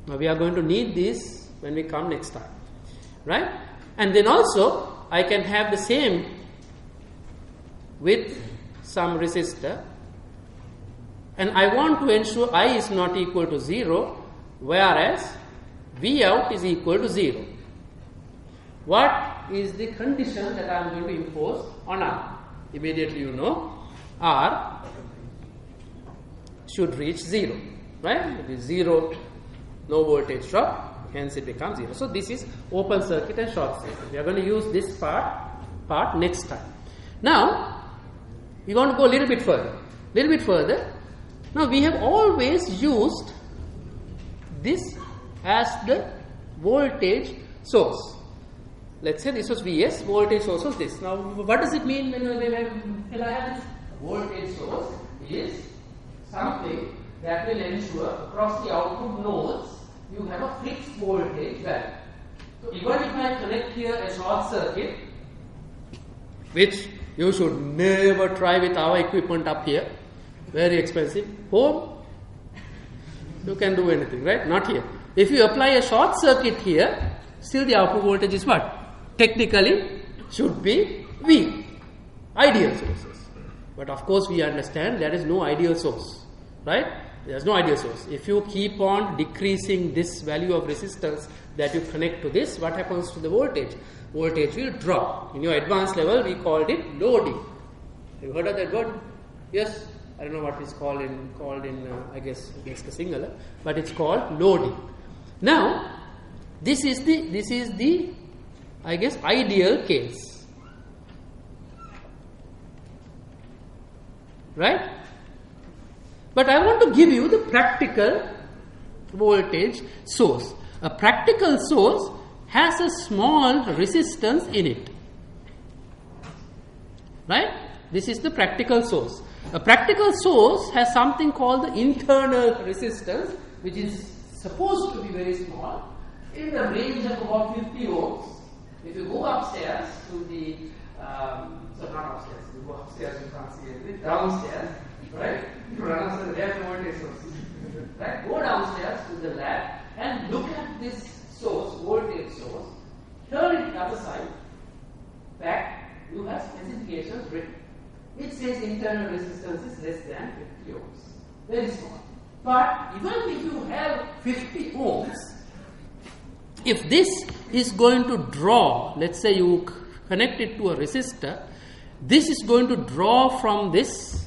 Now we are going to need this when we come next time, right? And then also I can have the same with some resistor, and I want to ensure I is not equal to 0, whereas V out is equal to 0. What is the condition that I am going to impose on R? Immediately you know R should reach 0, right? It is 0, no voltage drop, Hence it becomes 0. So this is open circuit and short circuit. We are going to use this part next time. Now, we want to go a little bit further. Now, we have always used this as the voltage source. Let's say this was Vs, voltage source was this. Now, what does it mean when I have this voltage source? Is something that will ensure across the output nodes you have a fixed voltage value. So, even if I connect here a short circuit, which you should never try with our equipment up here, very expensive. Home, you can do anything, right? Not here. If you apply a short circuit here, still the output voltage is what? Technically should be V, ideal sources. But of course we understand there is no ideal source, right? There is no ideal source. If you keep on decreasing this value of resistance that you connect to this, what happens to the voltage? Voltage will drop. In your advanced level, we called it loading. Have you heard of that word? Yes? I don't know what it's called in I guess singular, but it's called loading. Now, this is the I guess ideal case, right? But I want to give you the practical voltage source. A practical source has a small resistance in it, right? This is the practical source. A practical source has something called the internal resistance, which is supposed to be very small, in the range of about 50 ohms. If you go upstairs to the, so not upstairs, you go upstairs, you can't see anything, downstairs, right? You run upstairs, there are voltage sources, right? Go downstairs to the lab and look at this source, voltage source, turn it the other side, back, you have specifications written. It says internal resistance is less than 50 ohms, very small. But even if you have 50 ohms, if this is going to draw, let's say you connect it to a resistor, this is going to draw from this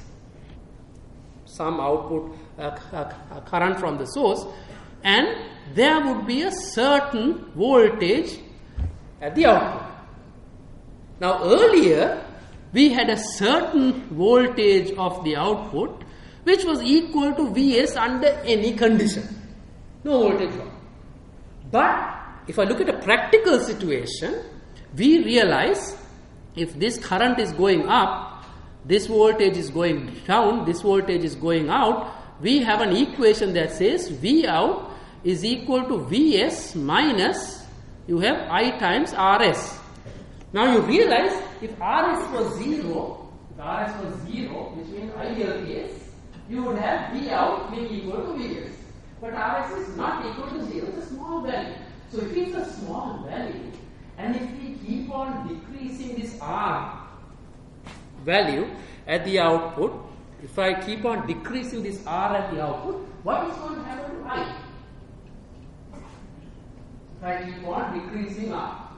some output current from the source, and there would be a certain voltage at the output. Now earlier we had a certain voltage of the output which was equal to Vs under any condition, no voltage drop. But if I look at a practical situation, we realize if this current is going up, this voltage is going down, this voltage is going out, we have an equation that says V out is equal to Vs minus, you have I times Rs. Now you realize if Rs was 0, which means ideal case, you would have V out being equal to Vs. But Rs is not equal to 0, it's a small value. So if it's a small value, and if we keep on decreasing this R value at the output, if I keep on decreasing this R at the output, what is going to happen to I? If I keep on decreasing R,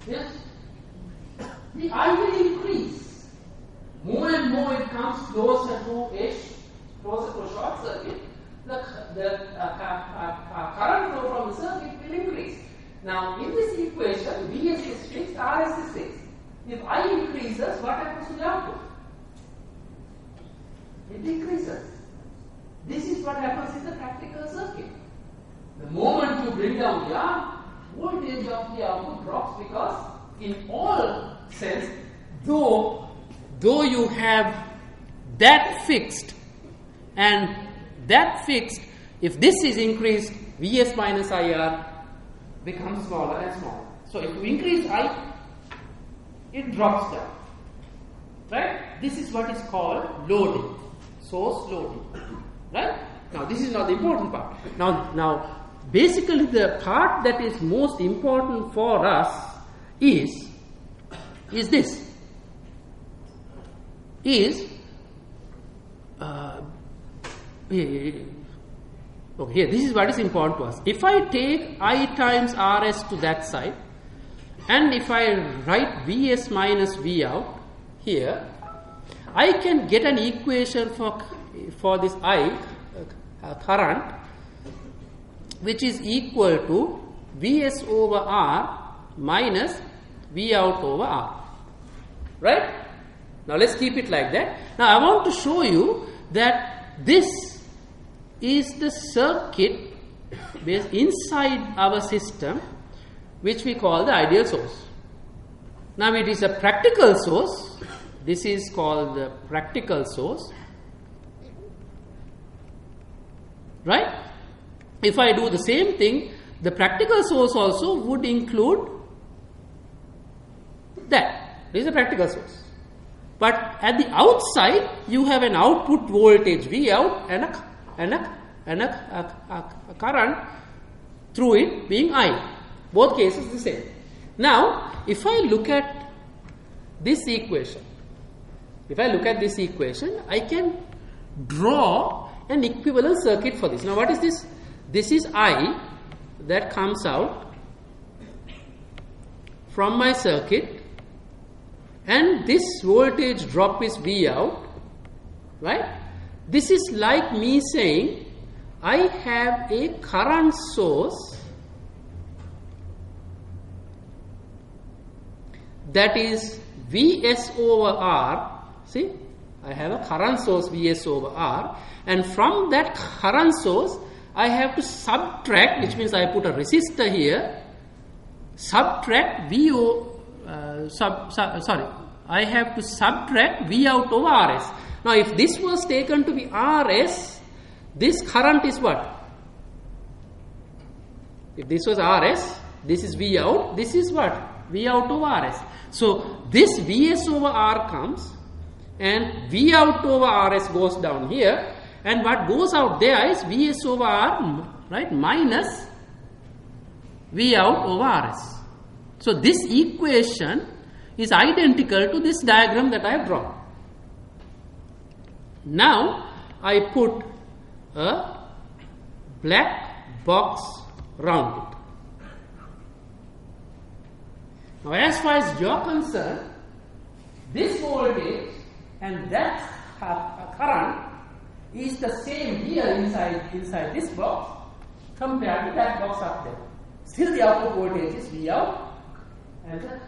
yes, the I will increase. More and more it comes closer to a short circuit, the current flow from the circuit will increase. Now, in this equation, Vs is fixed, Rs is fixed. If I increases, what happens to the output? It decreases. This is what happens in the practical circuit. The moment you bring down the R, voltage of the output drops, because in all sense, though you have that fixed and that fixed, if this is increased, Vs minus IR becomes smaller and smaller. So if you increase I, it drops down. Right? This is what is called loading, source loading. Right? Now this is not the important part. Now basically the part that is most important for us is this. Okay, here, this is what is important to us. If I take I times Rs to that side, and if I write Vs minus V out here, I can get an equation for this I current which is equal to Vs over R minus V out over R. Right? Now let's keep it like that. Now I want to show you that this is the circuit based inside our system, which we call the ideal source. Now it is a practical source. This is called the practical source. Right? If I do the same thing, the practical source also would include that. This is a practical source. But at the outside, you have an output voltage V out and a current through it being I. Both cases the same. Now, if I look at this equation, I can draw an equivalent circuit for this. Now, what is this? This is I that comes out from my circuit, and this voltage drop is V out, right? This is like me saying I have a current source that is Vs over R. See, I have a current source Vs over R, and from that current source I have to subtract, which means I put a resistor here, subtract I have to subtract V out over Rs. Now if this was taken to be Rs, this current is what? If this was Rs, this is V out, this is what? V out over Rs. So this Vs over R comes, and V out over Rs goes down here, and what goes out there is Vs over R, right, minus V out over Rs. So this equation is identical to this diagram that I have drawn. Now I put a black box round it. Now as far as you are concerned, this voltage and that current is the same here inside this box compared to that box up there. Still the output voltage is V out and the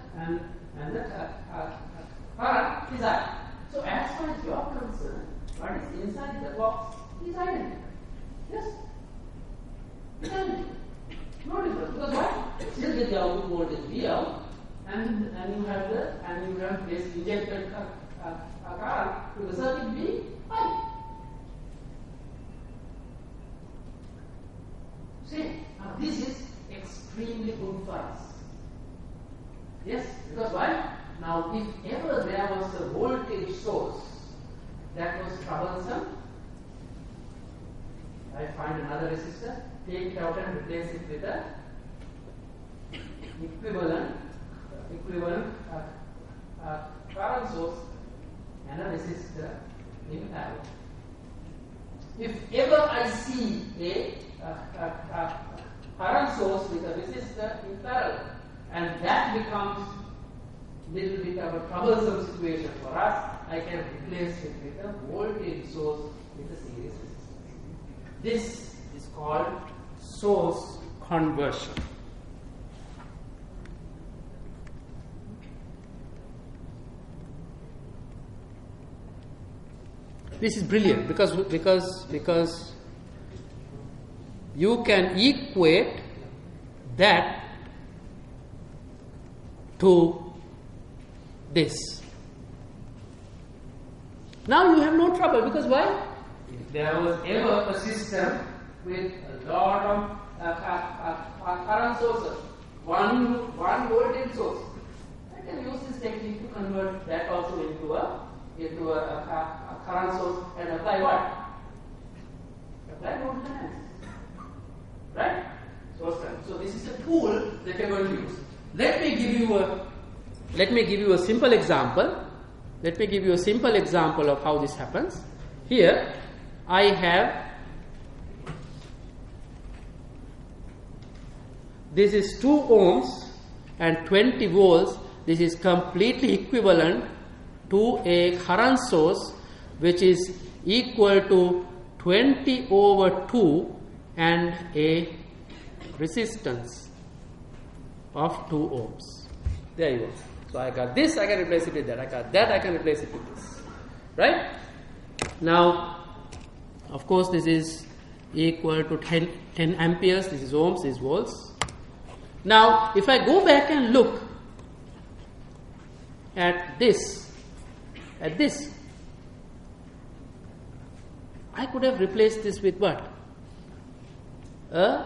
current is I. So as far as you are concerned, what is inside the box is identical. Yes? It's identical. No difference. Because why? Still get the output voltage V out, and you have this injected current to the circuit B I. See, now this is extremely good for us. Yes, because why? Now, if ever there was a voltage source that was troublesome, I find another resistor, take it out and replace it with a equivalent current source and a resistor in parallel. If ever I see a current source with a resistor in parallel, and that becomes a little bit of a troublesome situation for us, I can replace it with a voltage source with a series resistor. This is called source conversion. This is brilliant because you can equate that to this. Now you have no trouble, because why? If there was ever a system with a lot of current sources, one voltage source, I can use this technique to convert that also into a current source and apply what? Apply node finance. Right? So this is a tool that we are going to use. Let me give you a simple example. Let me give you a simple example of how this happens. Here I have, this is 2 ohms and 20 volts. This is completely equivalent to a current source which is equal to 20 over 2 and a resistance of 2 ohms. There you go. So I got this, I can replace it with that. I got that, I can replace it with this. Right? Now, of course, this is equal to 10 amperes. This is ohms, this is volts. Now, if I go back and look at this, I could have replaced this with what? A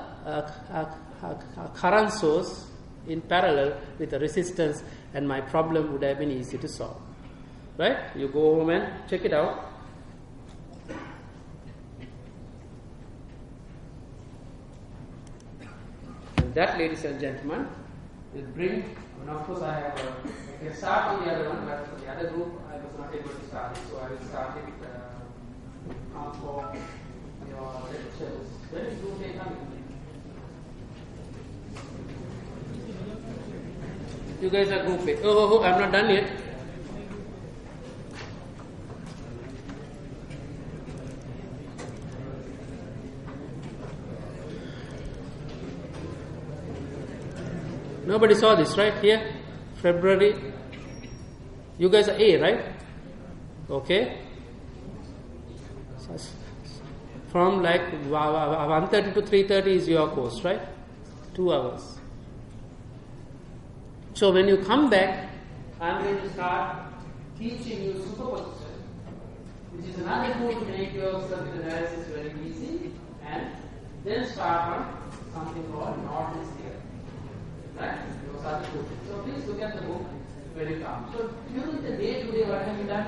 current source in parallel with a resistance, and my problem would have been easy to solve. Right? You go home and check it out. And that, ladies and gentlemen, will bring, and of course I can start with the other one, but for the other group I was not able to start it, so I will start it for your lectures. When is group A coming? You guys are group A. Oh, I'm not done yet. Nobody saw this, right? Here, February. You guys are A, right? Okay. From like 1:30 to 3:30 is your course, right? 2 hours. So when you come back, I'm going to start teaching you superposition, which is another tool to make your circuit analysis very easy, and then start on something called Norton's theorem. Right? Those are the two things. So please look at the book when you come. So during the day today, what have we done?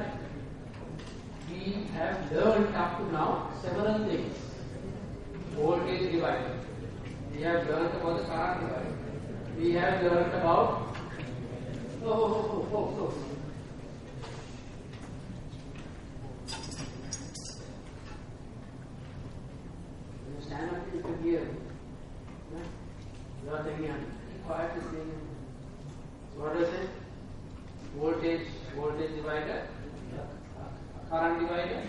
We have learned up to now several things. Voltage divider. We have learned about the current divider. We have learned about stand up, you can hear. You are thinking, quiet listening. So what is it? Voltage divider, current divider,